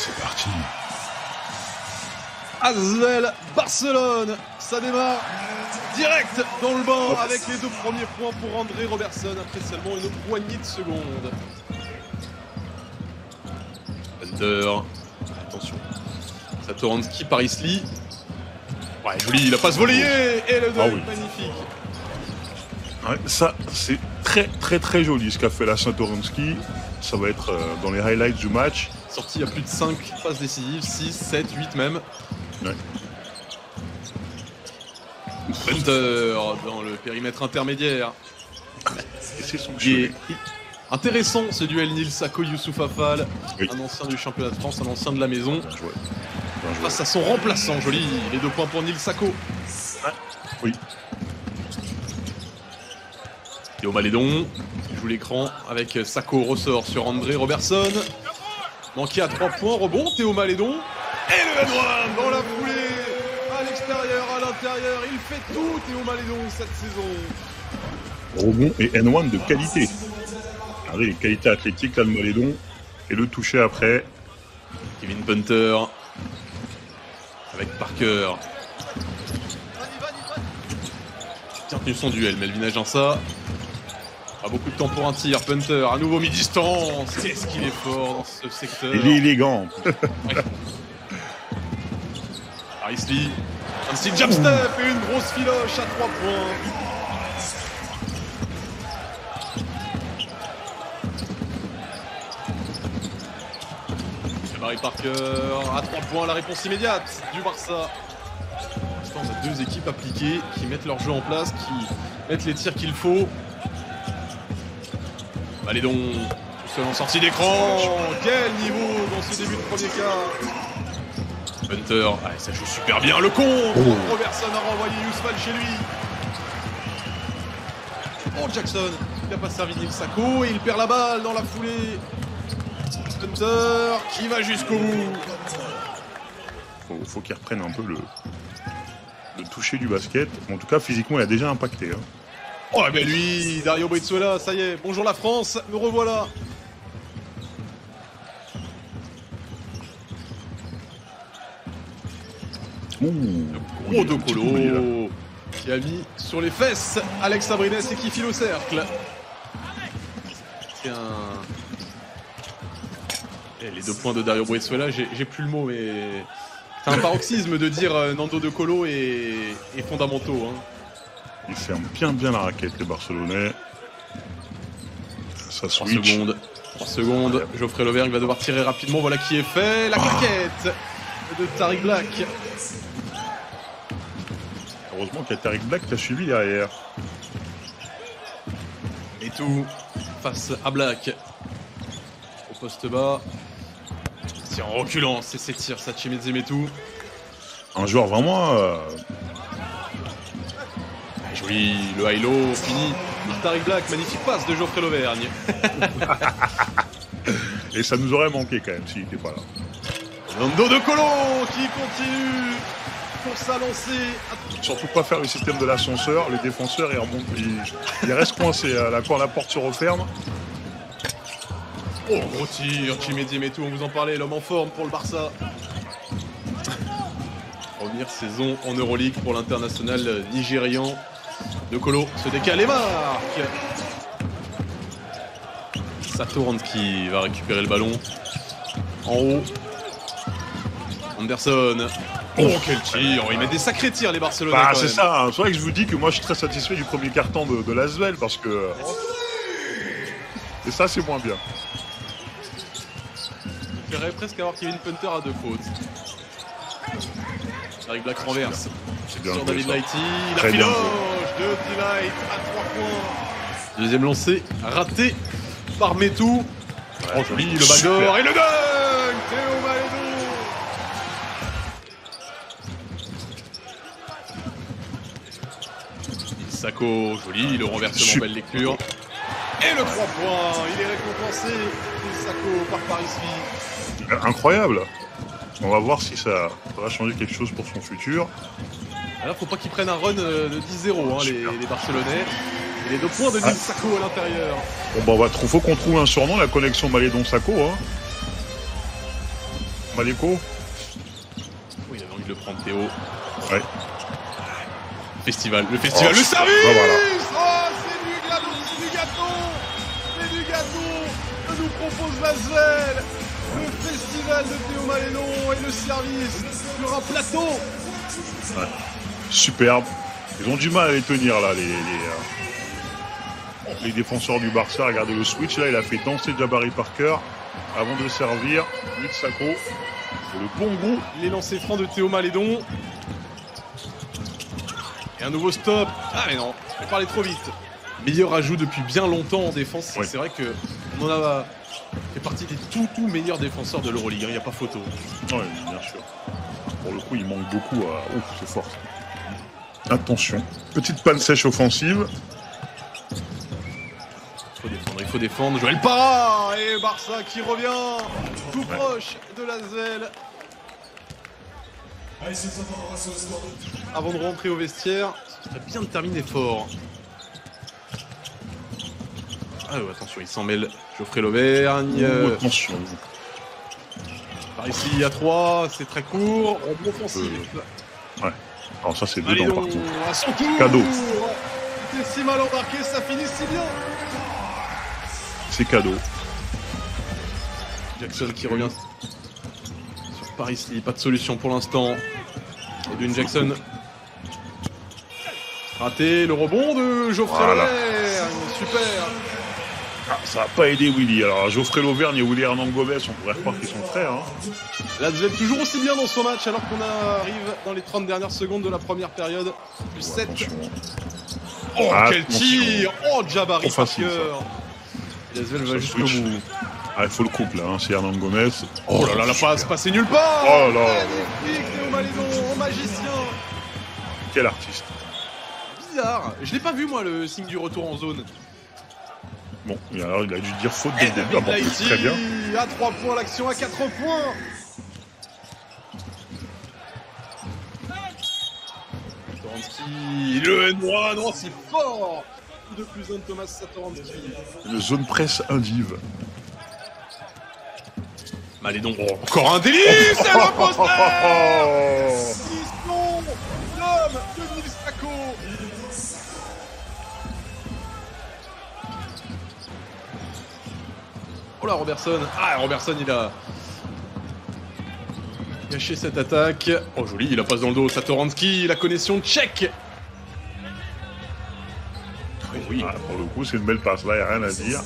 c'est parti. Asvel, Barcelone, ça démarre direct dans le banc avec les 2 premiers points pour André Robertson après seulement une poignée de secondes. Hunter, attention, Satoransky par Isli. Ouais, joli, la passe volée et le dunk, magnifique. Ouais, ça, c'est très joli ce qu'a fait la Satoransky. Ça va être dans les highlights du match. Sorti à plus de 5 passes décisives, 6, 7, 8 même. Ouais. Hunter dans le périmètre intermédiaire. Et c'est son Intéressant ce duel Nil Sako Youssouf Afal, oui. Un ancien du championnat de France, un ancien de la maison. Bien joué. Face à son remplaçant, joli, les 2 points pour Nil Sako. Ouais. Oui. Théo Malédon qui joue l'écran avec Sako ressort sur André Robertson. Manqué à 3 points, rebond Théo Malédon. Et le N1 dans la foulée, à l'extérieur, à l'intérieur, il fait tout Théo Malédon cette saison. Rebond et N1 de qualité. Regardez les qualités athlétiques là de Malédon. Et le toucher après. Kevin Punter avec Parker. Qui a tenu son duel, Melvin Aginsa. Pas beaucoup de temps pour un tir, Punter à nouveau mi-distance. Qu'est-ce qu'il est fort dans ce secteur. Il est élégant. Ouais. Isley, un style jump step et une grosse filoche à 3 points. Barry Parker à 3 points, la réponse immédiate du Barça. Pour l'instant, on a 2 équipes appliquées qui mettent leur jeu en place, qui mettent les tirs qu'il faut. Malédon, tout seul en sortie d'écran. Quel niveau dans ce début de premier quart. Hunter, allez, ça joue super bien, le contre. Robertson a renvoyé Yousfal chez lui. Oh, Jackson, il n'a pas servi Nil Sako et il perd la balle dans la foulée. Hunter qui va jusqu'au bout. Faut qu'il reprenne un peu le toucher du basket. En tout cas, physiquement, il a déjà impacté. Hein. Oh, mais lui, Dario Brizuela, ça y est. Bonjour la France, me revoilà. Gros De Colo qui a mis sur les fesses Alex Abrines et qui file au cercle. Tiens. Et les 2 points de Dario Brizuela, j'ai plus le mot, mais c'est un paroxysme de dire Nando De Colo est fondamentaux. Hein. Il ferme bien la raquette, les Barcelonais. Ça 3 switch. secondes. 3 secondes. Geoffrey Lauvergne va devoir tirer rapidement. Voilà qui est fait. La claquette de Tariq Black. Heureusement qu'il y a Tariq Black qui a suivi derrière. Et tout face à Black. Au poste bas. C'est en reculant, c'est ses tirs, ça Chimedze Metu. Un joueur vraiment... Joli, le high-low, fini par Tariq Black, magnifique passe de Geoffrey Lauvergne. Et ça nous aurait manqué quand même s'il n'était pas là. Nando De Colo qui continue pour sa lancée. Surtout pas faire le système de l'ascenseur, les défenseurs ils remontent, ils restent coincés là quand la porte se referme. Oh, gros tir, Chimedze Metu, on vous en parlait, l'homme en forme pour le Barça. Première saison en Euroleague pour l'international nigérian. De Colo se décale et marque. Satoransky va récupérer le ballon. En haut. Anderson. Oh, quel tir! Il met des sacrés tirs, les Barcelonais. Bah, c'est ça, hein. C'est vrai que je vous dis que moi je suis très satisfait du premier carton de l'Asvel parce que. Et ça, c'est moins bien. Je préférerais presque avoir Kevin Punter à 2 fautes. Tariq Black renverse. C'est bien sur joué, David ça. Lighty. La Très bien filoche de Delight à 3 points. Deuxième lancé raté par Metu. Oh, joli, le backdoor et le dunk! Théo Malédon! Sako, joli, le renversement, belle lecture. Et le 3 points, il est récompensé. Sako par Paris-Lee. Incroyable. On va voir si ça va changer quelque chose pour son futur. Alors, faut pas qu'ils prennent un run de 10-0, hein, les Barcelonais. Et les 2 points de Nil Sako à l'intérieur. Bon, bah, faut qu'on trouve un surnom, la connexion Malédon-Sako. Hein. Maleko. Oui, il avait envie de le prendre, Théo. Ouais. Le festival, le service. Ah, voilà. Oh, c'est du gâteau, c'est du gâteau que nous propose l'Asvel. Le festival de Théo Malédon et le service sur un plateau. Ouais. Superbe. Ils ont du mal à les tenir là, les défenseurs du Barça. Regardez le switch là, il a fait danser Jabari Parker avant de servir. Lui de Sacco. Le bon goût. Les lancers francs de Théo Malédon. Et un nouveau stop. Ah mais non, je vais parler trop vite. Meilleur ajout depuis bien longtemps en défense. Ouais. C'est vrai que on en a fait partie des tout meilleurs défenseurs de l'Euroleague. Il n'y a pas photo. Oui, bien sûr. Pour le coup, il manque beaucoup à... Ouf, c'est fort. Attention. Petite panne sèche offensive. Il faut défendre. Joël Parra et Barça qui revient tout proche de l'Asvel. Avant de rentrer au vestiaire, ce serait bien de terminer fort. Ah ouais, attention, il s'en mêle. Geoffrey Lauvergne. Attention. Par ici à 3, c'est très court. Rebond offensif. Ouais. Alors ça, c'est dedans partout. À son tour. Cadeau. C'est si mal embarqué, ça finit si bien. C'est cadeau. Jackson qui revient sur Paris Lee. Pas de solution pour l'instant. Edwin Jackson. Raté. Le rebond de Geoffrey Lauvergne. Super. Ah, ça n'a pas aidé Willy. Alors Geoffrey Lauvergne et Willy Hernan Gomez, on pourrait croire qu'ils sont frères. Hein. L'Asvel toujours aussi bien dans son match alors qu'on arrive dans les 30 dernières secondes de la première période. Plus 7. Oh, quel tir. Oh, Jabari Parker. L'Asvel va jusqu'au bout. Ah, il faut le couple là, hein. C'est Hernan Gomez. Oh là là, la passe passée nulle part. Oh là là. Magnifique, Théo Malédon, magicien. Quel artiste. Bizarre. Je l'ai pas vu moi le signe du retour en zone. Bon, et alors il a dû dire faute dès le début. Ah, bon, très bien. À 3 points, l'action à 4 points. Satoransky, le N1, non, c'est fort. De plus un de Thomas Satoransky. Une zone presse indive. Malédon, encore un délice, c'est le poster. 6 plombs, l'homme de Nils Sacco. Oh là, Robertson. Ah, Robertson, il a caché cette attaque. Oh, joli, il la passe dans le dos. Satoransky, la connexion tchèque. Oui. Ah, pour le coup, c'est une belle passe. Là, il n'y a rien à dire.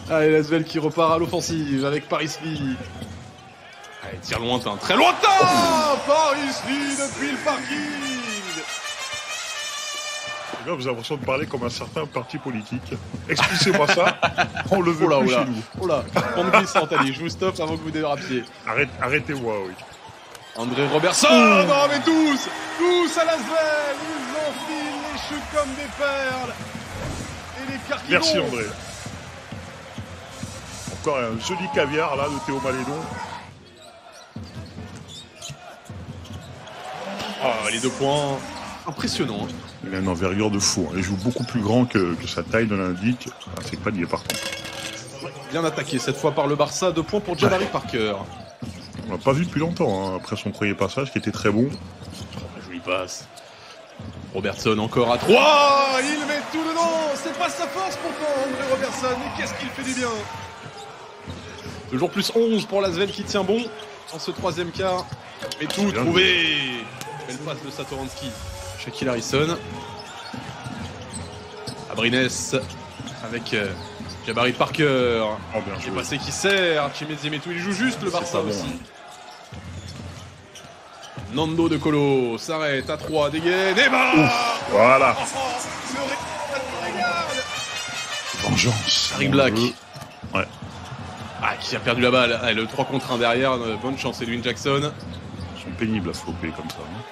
Allez, l'Asvel qui repart à l'offensive avec Paris Lee. Allez, tir lointain, très lointain. Paris Lee depuis le parking. Là, vous avez l'impression de parler comme un certain parti politique. Expliquez-moi ça. On le veut plus chez nous. Oh là, pente glissante, allez, je vous stoppe avant que vous dérapiez. Arrêtez-moi, oui. André Robertson. Non mais tous à l'Asvel. Ils enfilent les cheveux comme des perles. Et les carquillons. Merci André. Encore un joli caviar là de Théo Malédon. Ah, les 2 points. Impressionnant. Hein. Il a une envergure de fou. Il joue beaucoup plus grand que sa taille ne l'indique. Ah, c'est pas lié par contre. Bien attaqué cette fois par le Barça. 2 points pour Jabari Parker. On l'a pas vu depuis longtemps, hein, après son premier passage qui était très bon. Jolie passe. Robertson encore à 3. Il met tout dedans. C'est pas sa force pourtant, André Robertson. Mais qu'est-ce qu'il fait du bien. Toujours plus 11 pour l'Asvel qui tient bon dans ce 3e quart. Mais tout trouvé. Belle passe de Satoransky. Shaquille Harrison. Abrines avec Jabari Parker. Oh, bien joué. Qui est passé, qui sert. Chimezie-Metou, il joue juste le Barça bon, aussi. hein. Nando de Colo s'arrête à 3, dégaine et bah Voilà. Le regarde. Vengeance. Harry Black. Ouais. Ah, qui a perdu la balle. Ah, le 3 contre 1 derrière. Bonne chance, Edwin Jackson. Ils sont pénibles à flopper comme ça. Hein.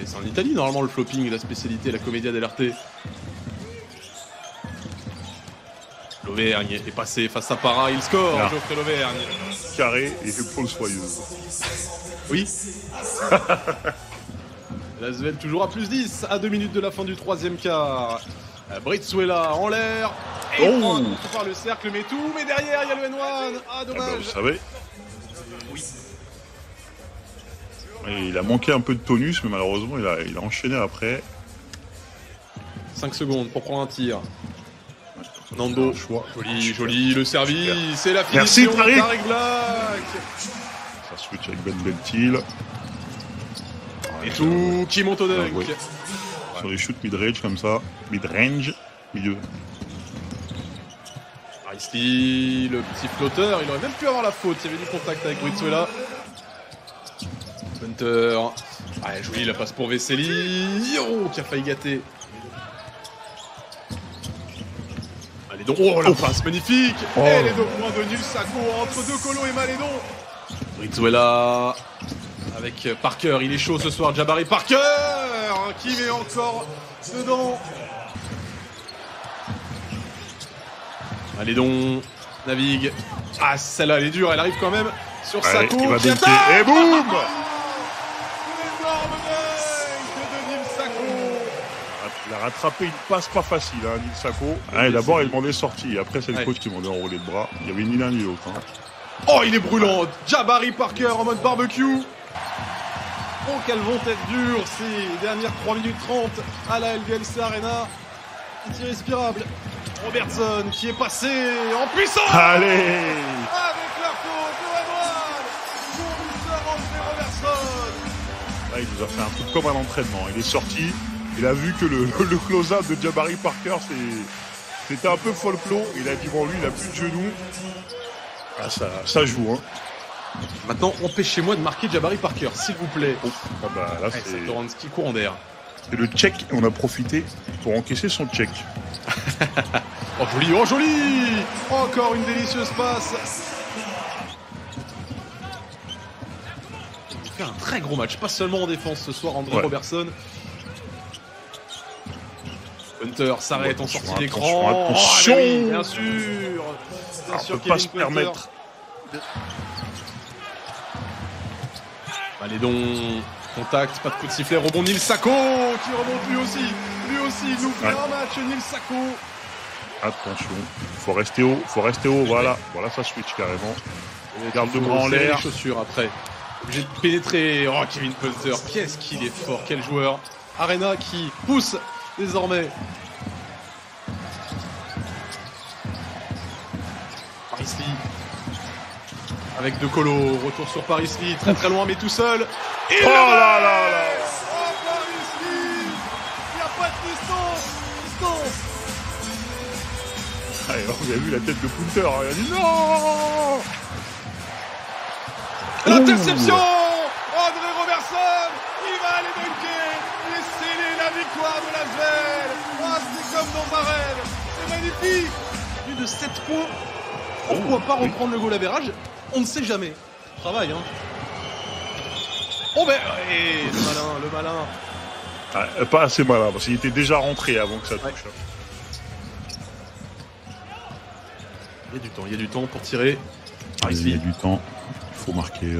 C'est en Italie, normalement, le flopping, la spécialité, la commedia dell'arte. Lauvergne est passé face à Parra, il score, Ah. Geoffrey Lauvergne. Carré et épaule soyeuse. Oui. L'Asvel toujours à plus 10, à 2 minutes de la fin du 3e quart. Britsuela en l'air. Et Oh. prend par le cercle, mais tout. Mais derrière, il y a le N1. Ah, Ah bah, dommage. vous savez. Et il a manqué un peu de tonus, mais malheureusement, il a enchaîné après. 5 secondes pour prendre un tir. Nando, joli le service, c'est la finition. Merci, Tarek Black. Ça switch avec Ben Bentil. Et tout qui monte au dunk. Ouais. Sur les shoots mid-range comme ça. Mid-range, milieu. Ici, le petit flotteur, il aurait même pu avoir la faute. Il y avait du contact avec Brizuela. Hunter. Ah, joli la passe pour Vesely. Oh, qui a failli gâter. Allez donc. Oh, la passe magnifique. Et les 2 points de Nil Sako entre De Colo et Malédon. Brizuela avec Parker. Il est chaud ce soir. Jabari Parker qui met encore dedans. Malédon navigue. Ah, celle-là, elle est dure. Elle arrive quand même sur Sako. Il va dunker. Et boum. Il a rattrapé une passe pas facile, hein, Nil Sako. D'abord, il demandait sortie. Après, c'est le coach qui demandait enrouler de bras. Il n'y avait ni l'un ni l'autre. Hein. Oh, il est brûlant. Jabari Parker en mode barbecue. Oh, qu'elles vont être dures ces dernières 3 minutes 30 à la LVLC Arena. C'est irrespirable. Robertson qui est passé en puissance. Allez. Avec la faute de Edouard. Pour André Robertson. Là, il nous a fait un truc comme un entraînement. Il est sorti. Il a vu que le close-up de Jabari Parker, c'était un peu folklore. Il a dit, bon, lui, il a plus de genoux. Ah, ça joue, hein. Maintenant, empêchez-moi de marquer Jabari Parker, s'il vous plaît. Oh, ah bah, là, c'est Satoransky courant d'air. C'est le check. On a profité pour encaisser son check. Oh, joli, oh, joli. Encore une délicieuse passe. Il fait un très gros match, pas seulement en défense ce soir, André Robertson. Hunter s'arrête en sortie d'écran. Attention, oui, bien sûr. Bien sûr, on peut pas se permettre. Malédon, contact, pas de coup de sifflet, rebond Nil Sako qui remonte lui aussi. Lui aussi, il nous fait un match, Nil Sako. Attention, faut rester haut, voilà. Voilà, ça switch carrément. Garde de bras en l'air. Les chaussures après. Obligé de pénétrer. Oh, Kevin Punter, qu'est-ce qu'il est fort, quel joueur. Arena qui pousse désormais. Paris-Lee avec De Colo, retour sur Paris-Lee, très très loin mais tout seul. Et oh là là là. Oh, Paris-Lee, il n'y a pas de distance. Allez, vous avez vu la tête de Punter, hein, il a dit non. L'interception. André Robertson, il va aller dunker et sceller la victoire de l'Asvel. Oh, c'est comme dans un rêve, c'est magnifique. Plus de 7 points. Pourquoi pas reprendre le goal average? On ne sait jamais. Travail, hein. Oh ben, le malin. Ah, pas assez malin, parce qu'il était déjà rentré avant que ça touche. Il y a du temps pour tirer. Il y a du temps, il faut marquer.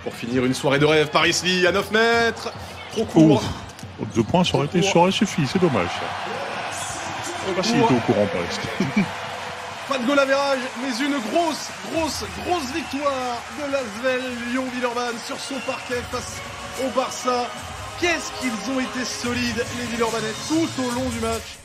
Pour finir une soirée de rêve, Paris-Lee à 9 mètres. Trop court. 2 points, ça aurait suffi, c'est dommage ça. Je sais pas s'il était au courant, Paris. Pas de goal average, mais une grosse victoire de l'Asvel Lyon-Villeurbanne sur son parquet face au Barça. Qu'est-ce qu'ils ont été solides, les Villeurbanais, tout au long du match.